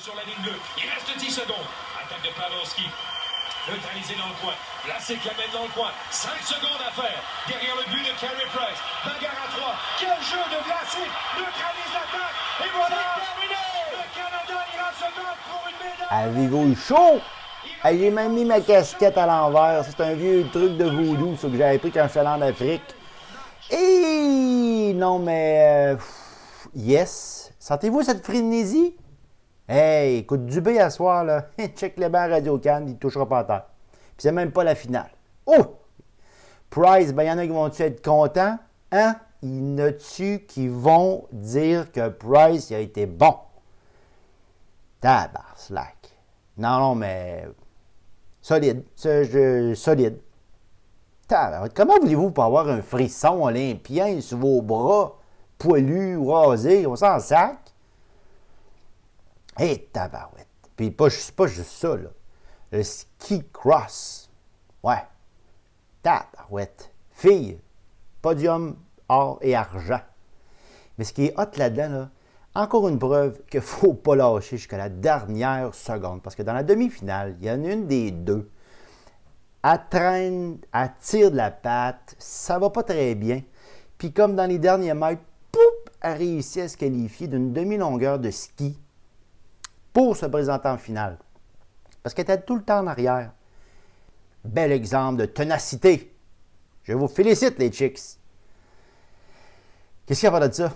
sur la ligne bleue. Il reste 10 secondes. Attaque de Pavelski. Neutralisé dans le coin. Placé Clement dans le coin. 5 secondes à faire. Derrière le but de Carey Price. Bagarre à 3. Quel jeu de Vlasic. Neutralise l'attaque. Et voilà. Terminé. Le Canada ira se battre pour une médaille. Avez-vous eu chaud? Hey, j'ai même mis ma casquette à l'envers. C'est un vieux truc de voodoo, ça, que j'avais pris quand je suis allé en Afrique. Et non, mais... yes. Sentez-vous cette frénésie? Hey, écoute, Dubé à soir, là. Check le banc Radio-Can, il ne touchera pas à terre. Puis c'est même pas la finale. Oh! Price, ben il y en a qui vont-tu être contents? Hein? Il y en a-tu qui vont dire que Price, il a été bon? Tabarnak. Non, mais... solide. Solide. Tabarnak. Comment voulez-vous pas avoir un frisson olympien sur vos bras, poilus ou rasés? On s'en sac. Hé, tabarouette. Puis pas juste ça, là. Le ski cross. Ouais. Tabarouette. Fille. Podium, or et argent. Mais ce qui est hot là-dedans, là, encore une preuve qu'il ne faut pas lâcher jusqu'à la dernière seconde. Parce que dans la demi-finale, il y en a une des deux. Elle traîne, elle tire de la patte, ça va pas très bien. Puis comme dans les derniers mètres, poup, elle réussit à se qualifier d'une demi-longueur de ski pour se présenter en finale. Parce qu'elle était tout le temps en arrière. Bel exemple de ténacité. Je vous félicite, les chicks. Qu'est-ce qu'il y a à part de ça?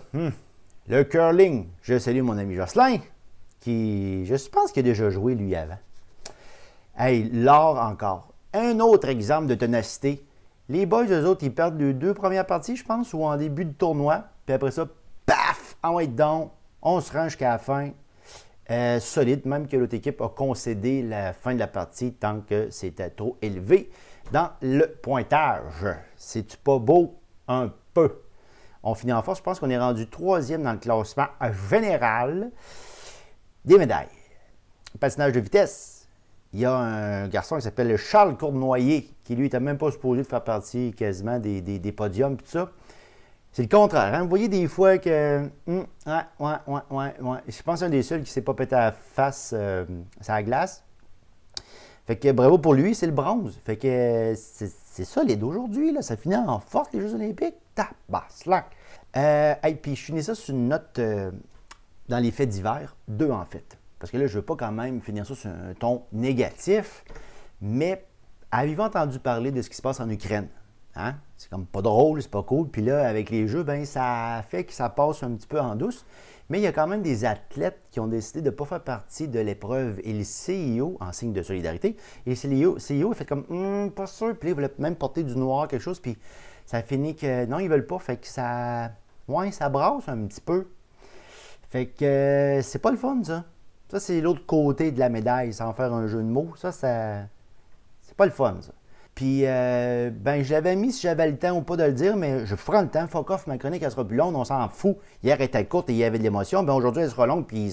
Le curling. Je salue mon ami Jocelyn, qui, je pense qu'il a déjà joué, lui, avant. Hey, l'or encore. Un autre exemple de ténacité. Les boys, eux autres, ils perdent les 2 premières parties, je pense, ou en début de tournoi. Puis après ça, paf! En white down, on se rend jusqu'à la fin. Solide, même que l'autre équipe a concédé la fin de la partie tant que c'était trop élevé dans le pointage. C'est-tu pas beau? Un peu. On finit en force. Je pense qu'on est rendu 3e dans le classement général des médailles. Patinage de vitesse. Il y a un garçon qui s'appelle Charles Cournoyer, qui lui n'était même pas supposé de faire partie quasiment des podiums et tout ça. C'est le contraire. Hein? Vous voyez des fois que... ouais. Je pense que c'est un des seuls qui ne s'est pas pété à la face sur la glace. Fait que bravo pour lui, c'est le bronze. Fait que c'est solide aujourd'hui. Là. Ça finit en force, les Jeux olympiques. Tabaslac. Puis je finis ça sur une note dans les faits divers. 2 en fait. Parce que là, je ne veux pas quand même finir ça sur un ton négatif. Mais avez-vous entendu parler de ce qui se passe en Ukraine? Hein? C'est comme pas drôle, c'est pas cool. Puis là, avec les Jeux, ben ça fait que ça passe un petit peu en douce. Mais il y a quand même des athlètes qui ont décidé de ne pas faire partie de l'épreuve. Et le CIO, en signe de solidarité, et le CIO il fait comme pas sûr. Puis là, ils voulaient même porter du noir, quelque chose. Puis ça finit que non, ils veulent pas. Fait que ça. Ouais, ça brasse un petit peu. Fait que c'est pas le fun, ça. Ça, c'est l'autre côté de la médaille, sans faire un jeu de mots. Ça c'est pas le fun, ça. Puis, je l'avais mis si j'avais le temps ou pas de le dire, mais je prends le temps. Fuck off, ma chronique, elle sera plus longue, on s'en fout. Hier, elle était courte et il y avait de l'émotion. Ben aujourd'hui, elle sera longue, puis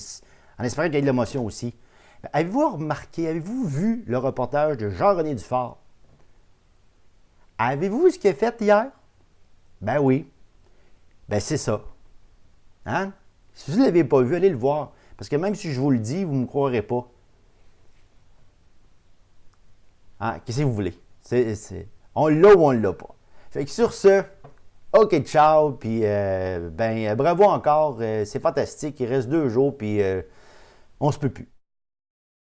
en espérant qu'il y ait de l'émotion aussi. Ben, avez-vous remarqué, avez-vous vu le reportage de Jean-René Dufort? Avez-vous vu ce qu'il a fait hier? Ben oui. Ben c'est ça. Hein? Si vous ne l'avez pas vu, allez le voir. Parce que même si je vous le dis, vous ne me croirez pas. Hein? Qu'est-ce que vous voulez? On l'a ou on ne l'a pas. Fait que sur ce, OK, ciao, puis bravo encore, c'est fantastique, il reste 2 jours, puis on se peut plus.